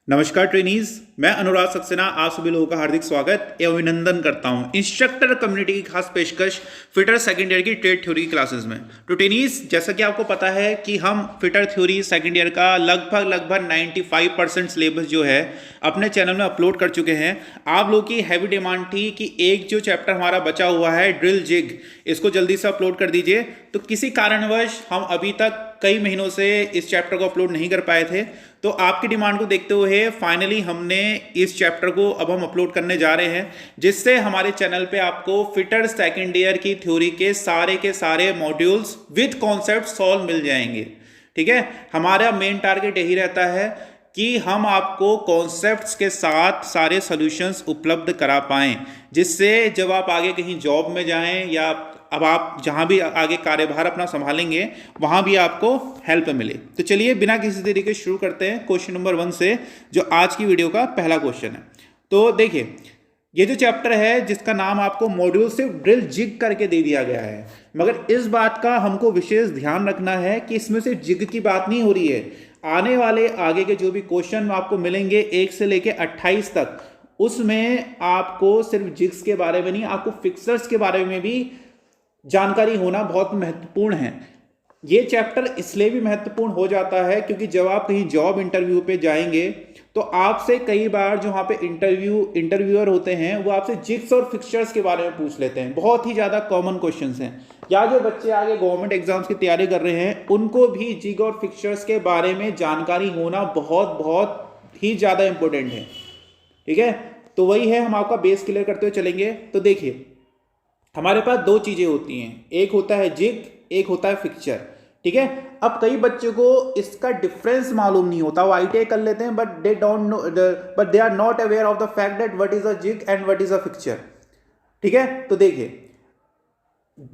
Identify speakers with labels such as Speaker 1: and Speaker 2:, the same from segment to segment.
Speaker 1: नमस्कार ट्रेनीज, मैं अनुराग सक्सेना आप सभी लोगों का हार्दिक स्वागत एवं अभिनंदन करता हूं इंस्ट्रक्टर कम्युनिटी की खास पेशकश फिटर सेकंड ईयर की ट्रेड थ्योरी की क्लासेस में। तो ट्रेनीज, जैसा कि आपको पता है कि हम फिटर थ्योरी सेकंड ईयर का लगभग 95% सिलेबस जो है अपने चैनल में अपलोड कर चुके हैं। आप लोगों की हैवी डिमांड थी कि एक जो चैप्टर हमारा बचा हुआ है ड्रिल जिग, इसको जल्दी से अपलोड कर दीजिए। तो किसी कारणवश हम अभी तक कई महीनों से इस चैप्टर को अपलोड नहीं कर पाए थे, तो आपकी डिमांड को देखते हुए फाइनली हमने इस चैप्टर को अब हम अपलोड करने जा रहे हैं, जिससे हमारे चैनल पे आपको फिटर सेकंड ईयर की थ्योरी के सारे मॉड्यूल्स विद कॉन्सेप्ट सॉल्व मिल जाएंगे। ठीक है, हमारा मेन टारगेट यही रहता है कि हम आपको कॉन्सेप्ट्स के साथ सारे सॉल्यूशंस उपलब्ध करा पाएं, जिससे जब आप आगे कहीं जॉब में जाएं या अब आप जहां भी आगे कार्यभार अपना संभालेंगे वहां भी आपको हेल्प मिले। तो चलिए बिना किसी देरी के शुरू करते हैं क्वेश्चन नंबर 1 से, जो आज की वीडियो का पहला क्वेश्चन है। तो देखिए, ये जो चैप्टर है जिसका नाम आपको मॉड्यूल सिर्फ ड्रिल जिग करके दे दिया गया है, मगर इस बात का हमको विशेष ध्यान रखना है कि इसमें सिर्फ जिग की बात नहीं हो रही है। आने वाले आगे के जो भी क्वेश्चन आपको मिलेंगे 1 से लेके 28 तक, उसमें आपको सिर्फ जिग्स के बारे में नहीं, आपको फिक्सर्स के बारे में भी जानकारी होना बहुत महत्वपूर्ण है। ये चैप्टर इसलिए भी महत्वपूर्ण हो जाता है क्योंकि जब आप कहीं जॉब इंटरव्यू पे जाएंगे तो आपसे कई बार जो वहाँ पे इंटरव्यूअर होते हैं वो आपसे जिग्स और फिक्सचर्स के बारे में पूछ लेते हैं। बहुत ही ज़्यादा कॉमन क्वेश्चंस हैं, या जो बच्चे आगे गवर्नमेंट एग्जाम्स की तैयारी कर रहे हैं उनको भी जिग और फिक्सचर्स के बारे में जानकारी होना बहुत बहुत ही ज़्यादा इंपॉर्टेंट है। ठीक है, तो वही है, हम आपका बेस क्लियर करते हुए चलेंगे। तो देखिए, हमारे पास दो चीजें होती हैं, एक होता है जिग, एक होता है फिक्सचर। ठीक है, अब कई बच्चों को इसका डिफरेंस मालूम नहीं होता, वो आईटीआई कर लेते हैं but they are not aware of the fact that what is a jig and what is a fixture. ठीक है, तो देखिए,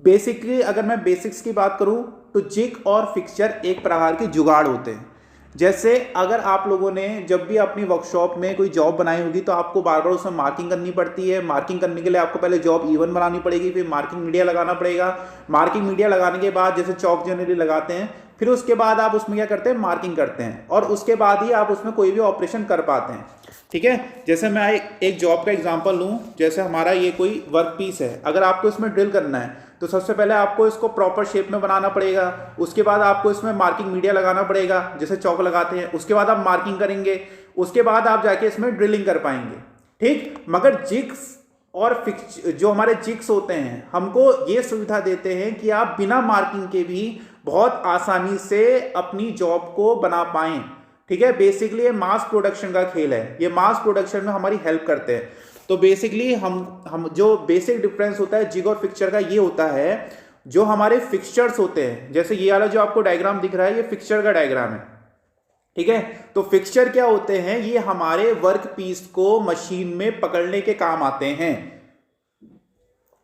Speaker 1: बेसिकली अगर मैं बेसिक्स की बात करूं तो जिग और फिक्सचर एक प्रकार के जुगाड़ होते हैं। जैसे अगर आप लोगों ने जब भी अपनी वर्कशॉप में कोई जॉब बनाई होगी तो आपको बार बार उसमें मार्किंग करनी पड़ती है। मार्किंग करने के लिए आपको पहले जॉब E1 बनानी पड़ेगी, फिर मार्किंग मीडिया लगाना पड़ेगा। मार्किंग मीडिया लगाने के बाद जैसे चौक जनरली लगाते हैं, फिर उसके बाद आप उसमें क्या करते हैं, मार्किंग करते हैं, और उसके बाद ही आप उसमें कोई भी ऑपरेशन कर पाते हैं। ठीक है, जैसे मैं एक जॉब का एग्जांपल लूं, जैसे हमारा ये कोई वर्क पीस है, अगर आपको इसमें ड्रिल करना है तो सबसे पहले आपको इसको प्रॉपर शेप में बनाना पड़ेगा। उसके बाद आपको इसमें मार्किंग मीडिया लगाना पड़ेगा, जैसे चौक लगाते हैं। उसके बाद आप मार्किंग करेंगे, उसके बाद आप जाके इसमें ड्रिलिंग कर पाएंगे। ठीक, मगर जिग्स और जो हमारे जिग्स होते हैं हमको ये सुविधा देते हैं कि आप बिना मार्किंग के भी बहुत आसानी से अपनी जॉब को बना पाएं। ठीक है, बेसिकली ये मास प्रोडक्शन का खेल है, ये मास प्रोडक्शन में हमारी हेल्प करते हैं। तो बेसिकली हम जो बेसिक डिफरेंस होता है जिग और फिक्सचर का, ये होता है जो हमारे फिक्सचर्स होते हैं, जैसे ये वाला जो आपको डायग्राम दिख रहा है ये फिक्सचर का डायग्राम है। ठीक है, तो फिक्सचर क्या होते हैं, ये हमारे वर्क पीस को मशीन में पकड़ने के काम आते हैं।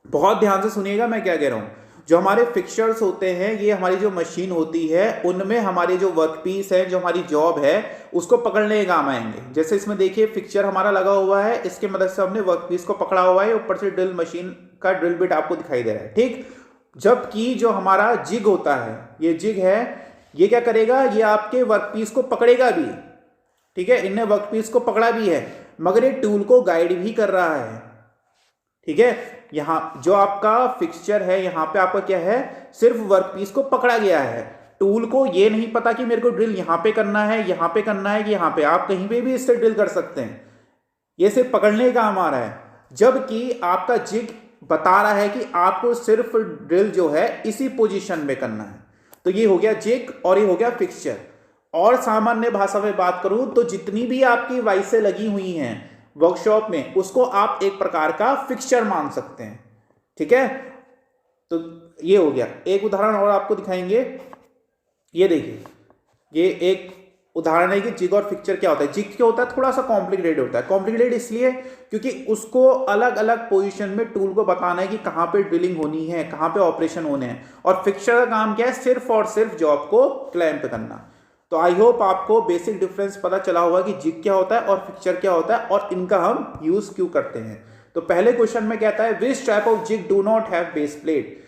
Speaker 1: बहुत ध्यान से सुनिएगा मैं क्या कह रहा हूं। जो हमारे फिक्सचर्स होते हैं ये हमारी जो मशीन होती है उनमें हमारे जो वर्क पीस है, जो हमारी जॉब है, उसको पकड़ने के काम आएंगे। जैसे इसमें देखिए फिक्सचर हमारा लगा हुआ है, इसके मदद से हमने वर्क पीस को पकड़ा हुआ है, ऊपर से ड्रिल मशीन का ड्रिल बिट आपको दिखाई दे रहा है। ठीक, जबकि जो हमारा जिग होता है, ये जिग है, ये क्या करेगा, ये आपके वर्क पीस को पकड़ेगा भी। ठीक है, इनने वर्क पीस को पकड़ा भी है, मगर ये टूल को गाइड भी कर रहा है। ठीक है, यहां जो आपका फिक्सचर है, यहां पे आपका क्या है, सिर्फ वर्कपीस को पकड़ा गया है। टूल को ये नहीं पता कि मेरे को ड्रिल यहां पे करना है, यहां पे करना है कि यहां पे। आप कहीं पे भी इससे ड्रिल कर सकते हैं, ये सिर्फ पकड़ने का काम आ रहा है। जबकि आपका जिग बता रहा है कि आपको सिर्फ ड्रिल जो है इसी पोजिशन में करना है। तो ये हो गया जिग और ये हो गया फिक्सचर। और सामान्य भाषा में बात करूं तो जितनी भी आपकी वाइसें लगी हुई हैं वर्कशॉप में, उसको आप एक प्रकार का फिक्सचर मान सकते हैं। ठीक है, तो ये हो गया। एक उदाहरण और आपको दिखाएंगे, ये देखिए, ये एक उदाहरण है कि जिग और फिक्सचर क्या होता है। जिग क्या होता है, थोड़ा सा कॉम्प्लिकेटेड होता है। कॉम्प्लिकेटेड इसलिए क्योंकि उसको अलग अलग पोजीशन में टूल को बताना है कि कहां पे ड्रिलिंग होनी है, कहां पे ऑपरेशन होने हैं। और फिक्सचर का काम क्या है, सिर्फ और सिर्फ जॉब को क्लैंप करना। तो आई होप आपको बेसिक डिफरेंस पता चला होगा कि जिग क्या होता है और फिक्सचर क्या होता है और इनका हम यूज क्यों करते हैं। तो पहले क्वेश्चन में कहता है which type of jig do not have base plate,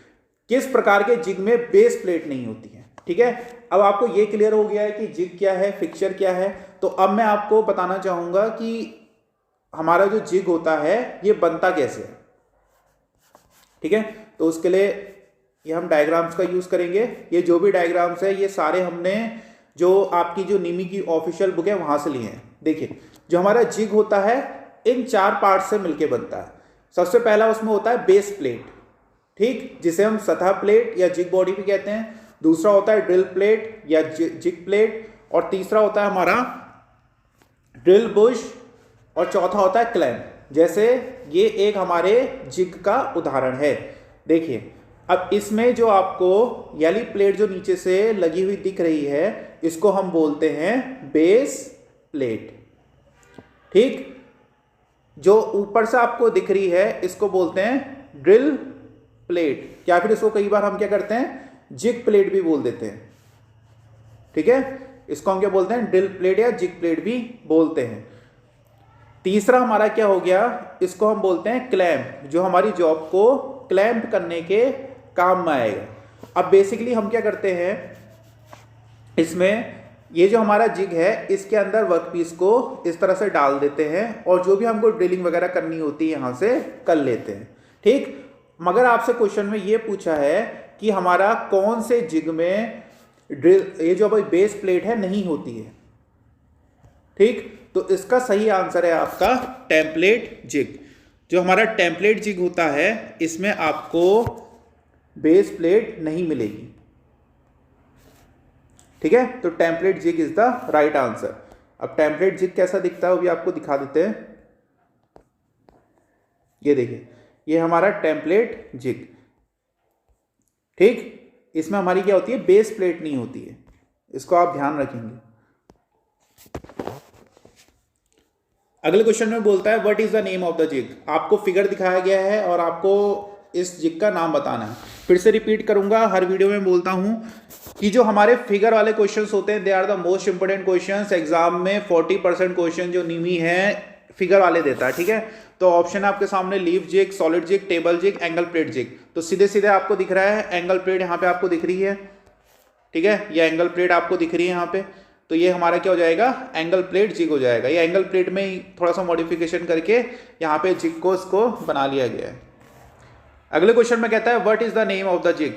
Speaker 1: किस प्रकार के जिग में बेस प्लेट नहीं होती है। ठीक है, अब आपको ये क्लियर हो गया है कि जिग क्या है, फिक्सचर क्या है। तो अब मैं आपको बताना चाहूंगा कि हमारा जो जिग होता है ये बनता कैसे है। ठीक है, तो उसके लिए ये हम डायग्राम्स का यूज करेंगे। ये जो भी डायग्राम्स है ये सारे हमने जो आपकी जो निमी की ऑफिशियल बुक है वहां से लिए हैं। देखिए, जो हमारा जिग होता है इन 4 पार्ट से मिलके बनता है। सबसे पहला उसमें होता है बेस प्लेट, ठीक, जिसे हम सतह प्लेट या जिग बॉडी भी कहते हैं। दूसरा होता है ड्रिल प्लेट या जिग प्लेट, और तीसरा होता है हमारा ड्रिल बुश, और चौथा होता है क्लैंप। जैसे ये एक हमारे जिग का उदाहरण है। देखिए, अब इसमें जो आपको येली प्लेट जो नीचे से लगी हुई दिख रही है, इसको हम बोलते हैं बेस प्लेट। ठीक, जो ऊपर से आपको दिख रही है इसको बोलते हैं ड्रिल प्लेट, या फिर इसको कई बार हम क्या करते हैं जिग प्लेट भी बोल देते हैं। ठीक है, इसको हम क्या बोलते हैं ड्रिल प्लेट या जिग प्लेट भी बोलते हैं। तीसरा हमारा क्या हो गया, इसको हम बोलते हैं क्लैंप, जो हमारी जॉब को क्लैंप करने के काम में आएगा। अब बेसिकली हम क्या करते हैं, इसमें ये जो हमारा जिग है इसके अंदर वर्कपीस को इस तरह से डाल देते हैं, और जो भी हमको ड्रिलिंग वगैरह करनी होती है यहां से कर लेते हैं। ठीक, मगर आपसे क्वेश्चन में ये पूछा है कि हमारा कौन से जिग में ड्रिल, ये जो भाई बेस प्लेट है, नहीं होती है। ठीक, तो इसका सही आंसर है आपका टेम्पलेट जिग। जो हमारा टेम्पलेट जिग होता है इसमें आपको बेस प्लेट नहीं मिलेगी। ठीक है, तो template jig is the right answer. अब टेम्पलेट जिग कैसा दिखता है वो भी आपको दिखा देते हैं। ये देखिए, ये हमारा टेम्पलेट जिग। ठीक, इसमें हमारी क्या होती है, बेस प्लेट नहीं होती है, इसको आप ध्यान रखेंगे। अगले क्वेश्चन में बोलता है what is the name of the jig. आपको फिगर दिखाया गया है और आपको इस जिग का नाम बताना है। फिर से रिपीट करूंगा, हर वीडियो में बोलता हूं कि जो हमारे फिगर वाले क्वेश्चंस होते हैं they are the most important questions. Exam में 40% क्वेश्चन जो निमी है फिगर वाले देता है। ठीक है, तो ऑप्शन आपके सामने leaf jig, solid jig, table jig, angle plate jig. तो सीधे सीधे आपको दिख रहा है एंगल प्लेट, यहाँ पे आपको दिख रही है। ठीक है, ये एंगल प्लेट आपको दिख रही है यहाँ पे, तो ये हमारा क्या हो जाएगा, एंगल प्लेट जिग हो जाएगा। ये एंगल प्लेट में ही थोड़ा सा मॉडिफिकेशन करके यहाँ पे जिग को इसको बना लिया गया है। अगले क्वेश्चन में कहता है what is the name of the jig.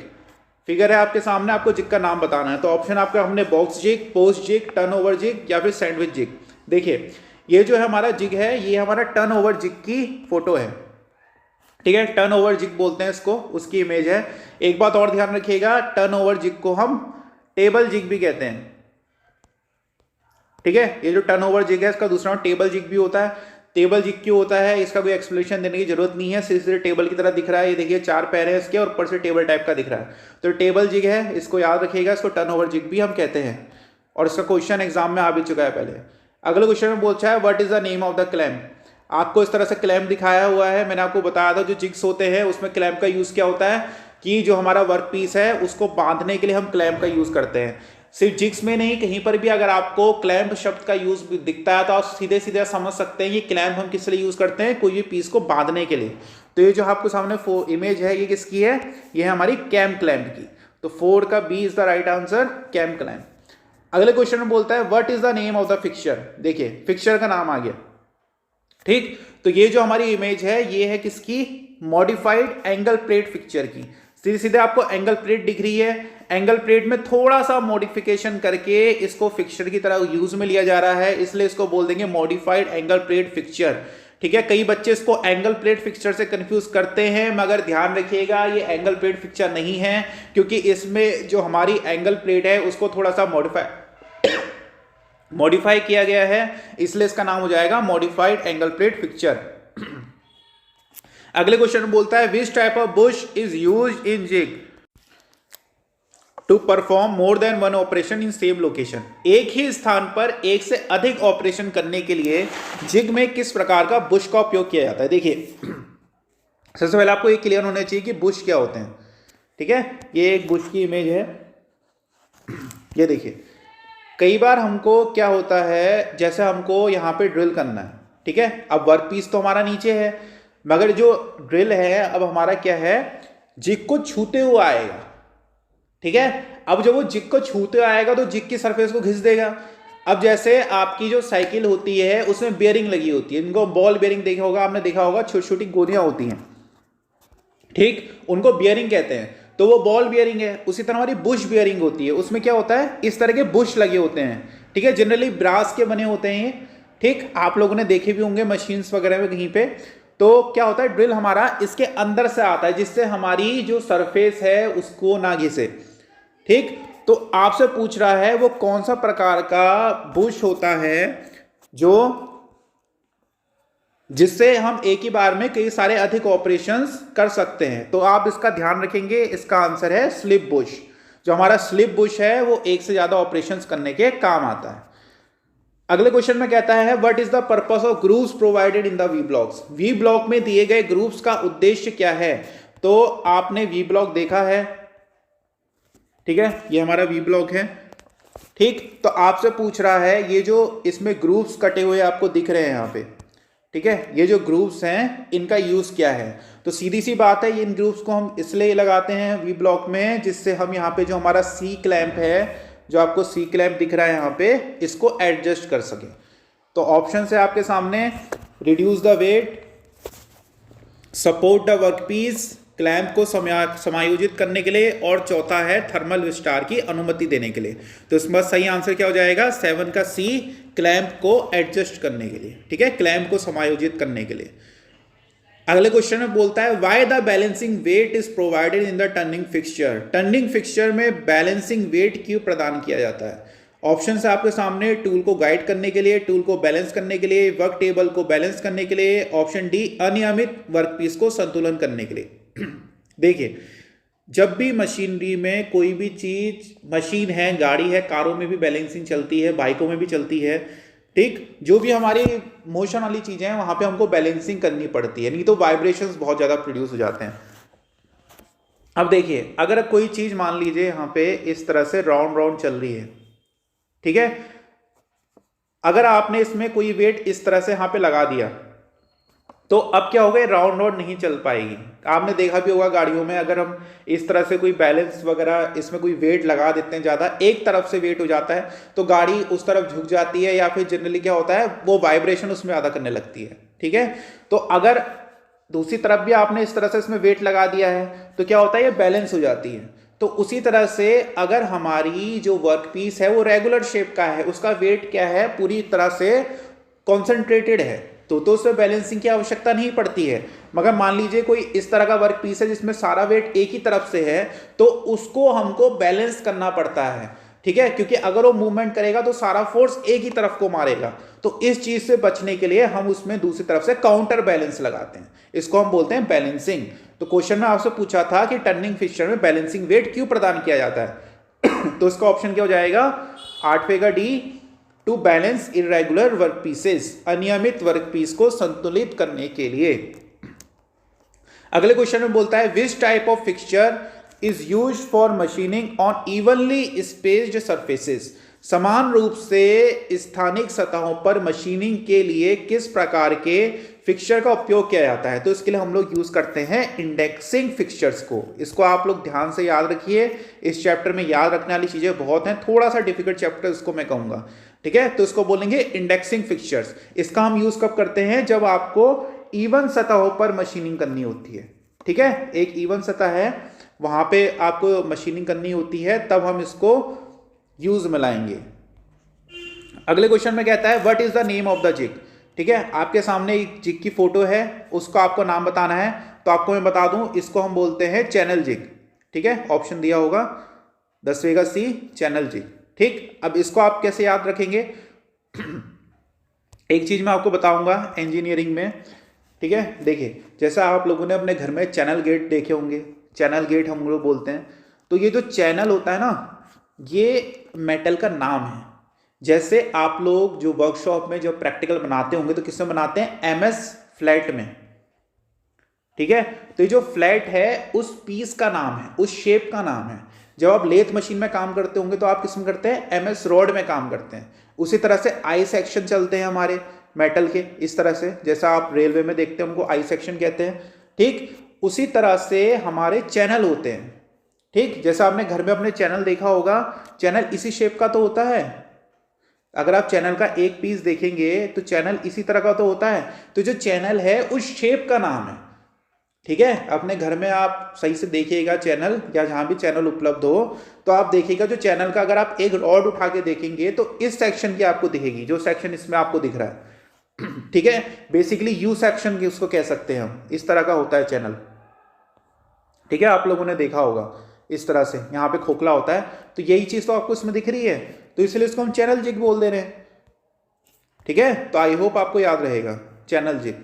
Speaker 1: Figure है आपके सामने, आपको जिग का नाम बताना है। तो ऑप्शन आपका हमने box jig, post jig, turn over jig या फिर सैंडविच जिग। देखिए, ये जो है हमारा जिग है, ये हमारा टर्न ओवर जिग की फोटो है। ठीक है, टर्न ओवर जिग बोलते हैं इसको, उसकी इमेज है। एक बात और ध्यान रखिएगा, टर्न ओवर जिग को हम टेबल जिग भी कहते हैं। ठीक है, ये जो टर्न ओवर जिग है इसका दूसरा नाम टेबल जिग भी होता है। टेबल जिग क्यों होता है इसका कोई एक्सप्लेनेशन देने की जरूरत नहीं है, सिर्फ टेबल की तरह दिख रहा है। ये देखिए 4 पैर है इसके और ऊपर से टेबल टाइप का दिख रहा है, तो टेबल जिग है, इसको याद रखिएगा। इसको टर्न ओवर जिग भी हम कहते हैं, और इसका क्वेश्चन एग्जाम में आ भी चुका है पहले। अगले क्वेश्चन में पूछा है what is the name of the clamp. आपको इस तरह से क्लैंप दिखाया हुआ है। मैंने आपको बताया था जो जिग्स होते हैं उसमें क्लैंप का यूज क्या होता है कि जो हमारा वर्क पीस है उसको बांधने के लिए हम क्लैंप का यूज करते हैं। सिर्फ जिग्स में नहीं, कहीं पर भी अगर आपको क्लैंप शब्द का यूज दिखता है तो आप सीधे सीधे समझ सकते हैं ये क्लैंप हम किस लिए यूज करते हैं, कोई भी पीस को बांधने के लिए। तो ये जो आपको सामने इमेज है ये किसकी है, ये है हमारी कैम क्लैंप की। तो 4 का B is the right answer, cam clamp. अगले क्वेश्चन में बोलता है what is the name of the fixture. देखिए फिक्सचर का नाम आ गया। ठीक, तो ये जो हमारी इमेज है ये है किसकी, मॉडिफाइड एंगल प्लेट फिक्सचर की। सीधे सीधे आपको एंगल प्लेट दिख रही है, एंगल प्लेट में थोड़ा सा मॉडिफिकेशन करके इसको फिक्सचर की तरह यूज में लिया जा रहा है, इसलिए इसको बोल देंगे मॉडिफाइड एंगल प्लेट फिक्सचर। ठीक है, कई बच्चे इसको एंगल प्लेट फिक्सचर से कंफ्यूज करते हैं, मगर ध्यान रखिएगा ये एंगल प्लेट फिक्सचर नहीं है, क्योंकि इसमें जो हमारी एंगल प्लेट है उसको थोड़ा सा मॉडिफाई किया गया है, इसलिए इसका नाम हो जाएगा मॉडिफाइड एंगल प्लेट फिक्सचर। अगले क्वेश्चन में बोलता है which type of bush is used in jig to perform more than one operation in same location. एक ही स्थान पर एक से अधिक ऑपरेशन करने के लिए जिग में किस प्रकार का बुश का उपयोग किया जाता है। देखिए सबसे पहले आपको ये क्लियर होना चाहिए कि बुश क्या होते हैं। ठीक है, ये एक बुश की इमेज है। ये देखिए कई बार हमको क्या होता है, जैसे हमको यहाँ पे ड्रिल करना है। ठीक है, अब वर्क पीस तो हमारा नीचे है, मगर जो ड्रिल है अब हमारा क्या है, जिग को छूते हुए आएगा। ठीक है, अब जब वो जिग को छूते आएगा तो जिग की सरफेस को घिस देगा। अब जैसे आपकी जो साइकिल होती है उसमें बेयरिंग लगी होती है, इनको बॉल बेयरिंग देखा होगा आपने, देखा होगा छोटी छोटी गोलियां होती हैं, ठीक, उनको बियरिंग कहते हैं। तो वो बॉल बियरिंग है। उसी तरह हमारी बुश बियरिंग होती है, उसमें क्या होता है, इस तरह के बुश लगे होते हैं, ठीक है, जनरली ब्रास के बने होते हैं, ठीक, आप लोगों ने देखे भी होंगे मशीन्स वगैरह में कहीं पे। तो क्या होता है, ड्रिल हमारा इसके अंदर से आता है जिससे हमारी जो सरफेस है उसको ना घिसे, ठीक। तो आपसे पूछ रहा है वो कौन सा प्रकार का बुश होता है जो जिससे हम एक ही बार में कई सारे अधिक ऑपरेशंस कर सकते हैं। तो आप इसका ध्यान रखेंगे, इसका आंसर है स्लिप बुश। जो हमारा स्लिप बुश है वो एक से ज्यादा ऑपरेशंस करने के काम आता है। अगले क्वेश्चन में कहता है what is the purpose of grooves provided in the V blocks. V block में दिए गए ग्रूव्स का उद्देश्य क्या है। तो आपने वी ब्लॉक देखा है, ठीक है, ये हमारा वी ब्लॉक है, ठीक। तो आपसे पूछ रहा है ये जो इसमें ग्रूव्स कटे हुए आपको दिख रहे हैं यहाँ पे, ठीक है, ये जो ग्रूव्स हैं इनका यूज क्या है। तो सीधी सी बात है, ये इन ग्रूव्स को हम इसलिए लगाते हैं वी ब्लॉक में जिससे हम यहाँ पे जो हमारा सी क्लैंप है, जो आपको सी क्लैंप दिख रहा है यहाँ पे, इसको एडजस्ट कर सके। तो ऑप्शन है आपके सामने, reduce the weight, support the workpiece, clamp को समायोजित करने के लिए, और चौथा है थर्मल विस्तार की अनुमति देने के लिए। तो इसमें सही आंसर क्या हो जाएगा, 7 का सी, क्लैंप को एडजस्ट करने के लिए, ठीक है, क्लैंप को समायोजित करने के लिए। अगले क्वेश्चन में बोलता है why the balancing weight is provided in the turning fixture. Turning fixture में बैलेंसिंग वेट क्यों प्रदान किया जाता है। ऑप्शन है आपके सामने, टूल को गाइड करने के लिए, टूल को बैलेंस करने के लिए, वर्क टेबल को बैलेंस करने के लिए, ऑप्शन डी अनियमित वर्कपीस को संतुलन करने के लिए। देखिए, जब भी मशीनरी में कोई भी चीज, मशीन है, गाड़ी है, कारों में भी बैलेंसिंग चलती है, बाइकों में भी चलती है, ठीक, जो भी हमारी मोशन वाली चीजें हैं वहां पे हमको बैलेंसिंग करनी पड़ती है, नहीं तो वाइब्रेशंस बहुत ज्यादा प्रोड्यूस हो जाते हैं। अब देखिए, अगर कोई चीज मान लीजिए यहां पे इस तरह से राउंड राउंड चल रही है, ठीक है, अगर आपने इसमें कोई वेट इस तरह से यहां पे लगा दिया तो अब क्या होगा, राउंड राउंड नहीं चल पाएगी। आपने देखा भी होगा गाड़ियों में, अगर हम इस तरह से कोई बैलेंस वगैरह इसमें कोई वेट लगा देते हैं, ज्यादा एक तरफ से वेट हो जाता है तो गाड़ी उस तरफ झुक जाती है, या फिर जनरली क्या होता है वो वाइब्रेशन उसमें ज्यादा करने लगती है, ठीक है। तो अगर दूसरी तरफ भी आपने इस तरह से इसमें वेट लगा दिया है तो क्या होता है, ये बैलेंस हो जाती है। तो उसी तरह से अगर हमारी जो वर्क पीस है वो रेगुलर शेप का है, उसका वेट क्या है, पूरी तरह से कॉन्सेंट्रेटेड है, तो उसमें बैलेंसिंग की आवश्यकता नहीं पड़ती है। मगर मान लीजिए कोई इस तरह का वर्क पीस है जिसमें सारा वेट एक ही तरफ से है, तो उसको हमको बैलेंस करना पड़ता है, ठीक है, क्योंकि अगर वो मूवमेंट करेगा तो सारा फोर्स एक ही तरफ को मारेगा। तो इस चीज से बचने के लिए हम उसमें दूसरी तरफ से काउंटर बैलेंस लगाते हैं, इसको हम बोलते हैं बैलेंसिंग। तो क्वेश्चन में आपसे पूछा था कि टर्निंग फिक्सचर में बैलेंसिंग वेट क्यों प्रदान किया जाता है तो इसका ऑप्शन क्या हो जाएगा, 8वें का डी, टू बैलेंस इरेगुलर वर्कपीसेस, अनियमित वर्कपीस को संतुलित करने के लिए। अगले क्वेश्चन में बोलता है which type of fixture is used for machining on evenly spaced surfaces. समान रूप से स्थानिक सतहों पर मशीनिंग के लिए किस प्रकार के फिक्सचर का उपयोग किया जाता है। तो इसके लिए हम लोग यूज करते हैं इंडेक्सिंग फिक्सचर्स को। इसको आप लोग ध्यान से याद रखिए, इस चैप्टर में याद रखने वाली चीजें बहुत हैं, थोड़ा सा डिफिकल्ट चैप्टर इसको मैं कहूंगा, ठीक है। तो इसको बोलेंगे इंडेक्सिंग फिक्सचर्स। इसका हम यूज कब करते हैं, जब आपको इवन सतहों पर मशीनिंग करनी होती है, ठीक है, एक इवन सतह है वहां पे आपको मशीनिंग करनी होती है, तब हम इसको यूज में लाएंगे। अगले क्वेश्चन में कहता है what is the name of the jig. ठीक है, आपके सामने एक जिग की फोटो है, उसको आपको नाम बताना है। तो आपको मैं बता दूं, इसको हम बोलते हैं चैनल जिग, ठीक है, ऑप्शन दिया होगा 10वें का सी, चैनल जिग, ठीक। अब इसको आप कैसे याद रखेंगे एक चीज मैं आपको बताऊंगा इंजीनियरिंग में, ठीक है। देखिए, जैसा आप लोगों ने अपने घर में चैनल गेट देखे होंगे, चैनल गेट हम लोग बोलते हैं, तो ये जो चैनल होता है ना, ये मेटल का नाम है। जैसे आप लोग जो वर्कशॉप में जो प्रैक्टिकल बनाते होंगे तो किसमें बनाते हैं, एमएस फ्लैट में, ठीक है। तो ये जो फ्लैट है उस पीस का नाम है, उस शेप का नाम है। जब आप लेथ मशीन में काम करते होंगे तो आप किसमें करते हैं, एमएस रॉड में काम करते हैं। उसी तरह से आई सेक्शन चलते हैं हमारे मेटल के, इस तरह से जैसा आप रेलवे में देखते हैं उनको आई सेक्शन कहते हैं, ठीक। उसी तरह से हमारे चैनल होते हैं, ठीक। जैसा आपने घर में अपने चैनल देखा होगा, चैनल इसी शेप का तो होता है, अगर आप चैनल का एक पीस देखेंगे तो चैनल इसी तरह का तो होता है, तो जो चैनल है उस शेप का नाम है। ठीक है, अपने घर में आप सही से देखिएगा चैनल, या जहां भी चैनल उपलब्ध हो तो आप देखिएगा जो चैनल का अगर आप एक रॉड उठा के देखेंगे तो इस सेक्शन की आपको दिखेगी, जो सेक्शन इसमें आपको दिख रहा है। ठीक है, बेसिकली यू सेक्शन की उसको कह सकते हैं हम, इस तरह का होता है चैनल। ठीक है, आप लोगों ने देखा होगा इस तरह से, यहाँ पे खोखला होता है, तो यही चीज तो आपको इसमें दिख रही है, तो इसलिए इसको हम चैनल जिग बोल दे रहे हैं। ठीक है, तो आई होप आपको याद रहेगा चैनल जिग।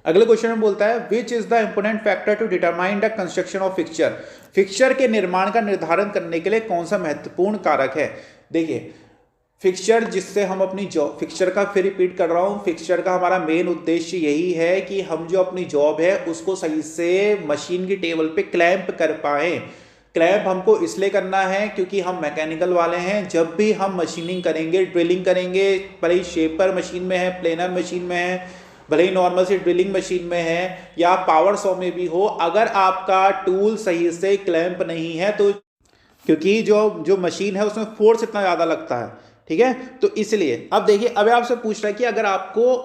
Speaker 1: अगले क्वेश्चन में बोलता है which is the important factor to determine the construction of fixture. Fixture के निर्माण का निर्धारण करने के लिए कौन सा महत्वपूर्ण कारक है। देखिए, फिक्सचर जिससे हम अपनी जॉब, फिक्सचर का फिर रिपीट कर रहा हूं, फिक्सचर का हमारा मेन उद्देश्य यही है कि हम जो अपनी जॉब है उसको सही से मशीन की टेबल पे क्लैंप कर पाए। क्लैंप हमको इसलिए करना है क्योंकि हम मैकेनिकल वाले हैं, जब भी हम मशीनिंग करेंगे, ड्रिलिंग करेंगे, भले ही शेपर मशीन में है, प्लेनर मशीन में है, भले ही नॉर्मल सी ड्रिलिंग मशीन में है, या पावर सॉ में भी हो, अगर आपका टूल सही से क्लैंप नहीं है तो, क्योंकि जो मशीन है उसमें फोर्स इतना ज़्यादा लगता है। ठीक है, तो इसलिए अब देखिए, अब आपसे पूछ रहा है कि अगर आपको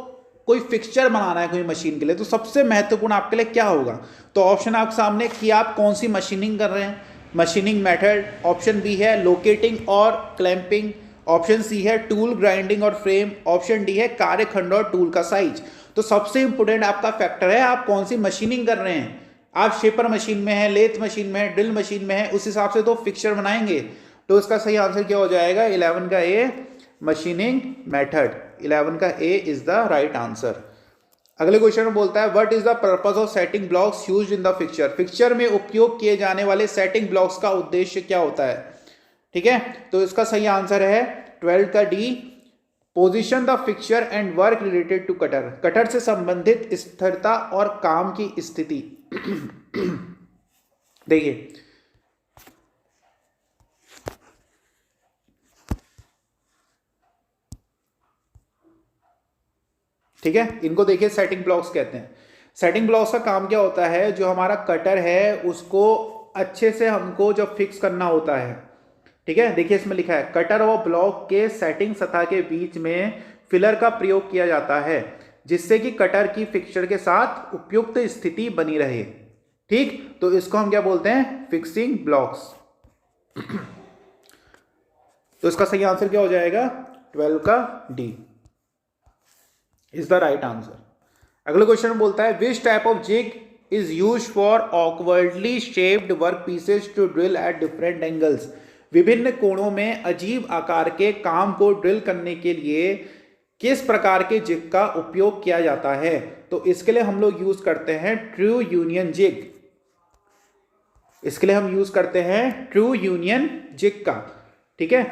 Speaker 1: कोई फिक्सचर बनाना है कोई मशीन के लिए तो सबसे महत्वपूर्ण आपके लिए क्या होगा। तो ऑप्शन आपके सामने कि आप कौन सी मशीनिंग कर रहे हैं, मशीनिंग मेथड, ऑप्शन बी है लोकेटिंग और क्लैंपिंग, ऑप्शन सी है टूल ग्राइंडिंग और फ्रेम, ऑप्शन डी है कार्यखंड और टूल का साइज। तो सबसे इंपोर्टेंट आपका फैक्टर है आप कौन सी मशीनिंग कर रहे हैं। आप शेपर मशीन में है, लेथ मशीन में है, ड्रिल मशीन में है, उस हिसाब से तो फिक्सचर बनाएंगे। तो इसका सही आंसर क्या हो जाएगा, 11 का ए, मशीनिंग मेथड। 11 का ए इज द राइट आंसर। अगले क्वेश्चन में बोलता है what is the purpose of setting blocks used in the fixture. Fixture में उपयोग किए जाने वाले सेटिंग ब्लॉक्स का उद्देश्य क्या होता है। ठीक है, तो इसका सही आंसर है 12 का D, position the fixture and work related to cutter. Cutter से संबंधित स्थिरता और काम की स्थिति। देखिए, ठीक है, इनको देखिए सेटिंग ब्लॉक्स कहते हैं। सेटिंग ब्लॉक्स का काम क्या होता है, जो हमारा कटर है उसको अच्छे से हमको जब फिक्स करना होता है। ठीक है, देखिए इसमें लिखा है कटर और ब्लॉक के सेटिंग सतह के बीच में फिलर का प्रयोग किया जाता है जिससे कि कटर की फिक्सचर के साथ उपयुक्त स्थिति बनी रहे। ठीक, तो इसको हम क्या बोलते हैं, फिक्सिंग ब्लॉक्स। तो इसका सही आंसर क्या हो जाएगा, 12 का D is the right answer. अगले क्वेश्चन में बोलता है which type of jig is use for awkwardly shaped work pieces to drill at different angles. विभिन्न कोणों में अजीब आकार के काम को ड्रिल करने के लिए किस प्रकार के जिग का उपयोग किया जाता है। तो इसके लिए हम लोग यूज करते हैं ट्रू यूनियन जिग। इसके लिए हम यूज करते हैं ट्रू यूनियन जिग का। ठीक है,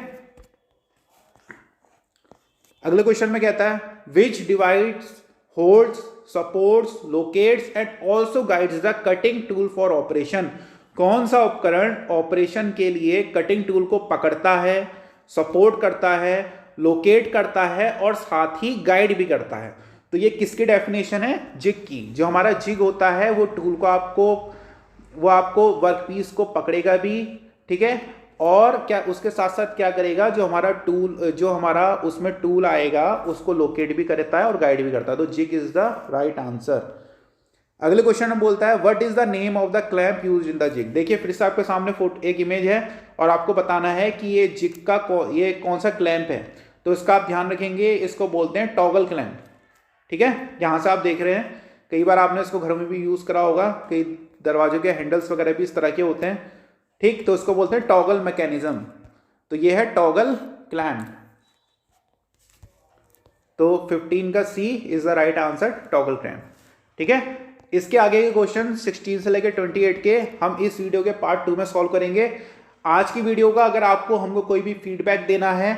Speaker 1: अगले क्वेश्चन में कहता है विच divides, holds, supports, locates and also guides the cutting tool for operation. कौन सा उपकरण ऑपरेशन के लिए कटिंग टूल को पकड़ता है, सपोर्ट करता है, लोकेट करता है और साथ ही गाइड भी करता है। तो ये किसकी डेफिनेशन है, जिग की। जो हमारा जिग होता है वो टूल को आपको वर्कपीस को पकड़ेगा भी। ठीक है, और क्या उसके साथ साथ क्या करेगा, जो हमारा उसमें टूल आएगा उसको लोकेट भी करता है और गाइड भी करता है। तो jig is the right answer. अगले क्वेश्चन में बोलता है what is the name of the clamp used in the jig. देखिए फिर से आपके सामने एक इमेज है और आपको बताना है कि ये जिग का ये कौन सा क्लैंप है। तो इसका आप ध्यान रखेंगे, इसको बोलते हैं टॉगल क्लैंप। ठीक है, यहां से आप देख रहे हैं, कई बार आपने इसको घर में भी यूज करा होगा, कई दरवाजों के हैंडल्स वगैरह भी इस तरह के होते हैं। ठीक, तो इसको बोलते हैं टॉगल मैकेनिज्म। तो ये है टॉगल क्लैंप। तो 15 का C is the right answer, toggle clamp. ठीक है, इसके आगे के क्वेश्चन 16 से लेकर 28 के हम इस वीडियो के पार्ट 2 में सॉल्व करेंगे। आज की वीडियो का अगर आपको हमको कोई भी फीडबैक देना है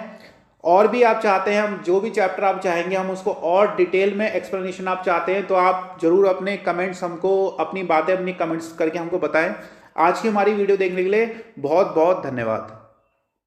Speaker 1: और भी आप चाहते हैं, हम जो भी चैप्टर आप चाहेंगे हम उसको और डिटेल में एक्सप्लेनेशन आप चाहते हैं, तो आप जरूर अपने कमेंट्स हमको, अपनी बातें अपनी कमेंट्स करके हमको बताएं। आज की हमारी वीडियो देखने के लिए बहुत बहुत धन्यवाद।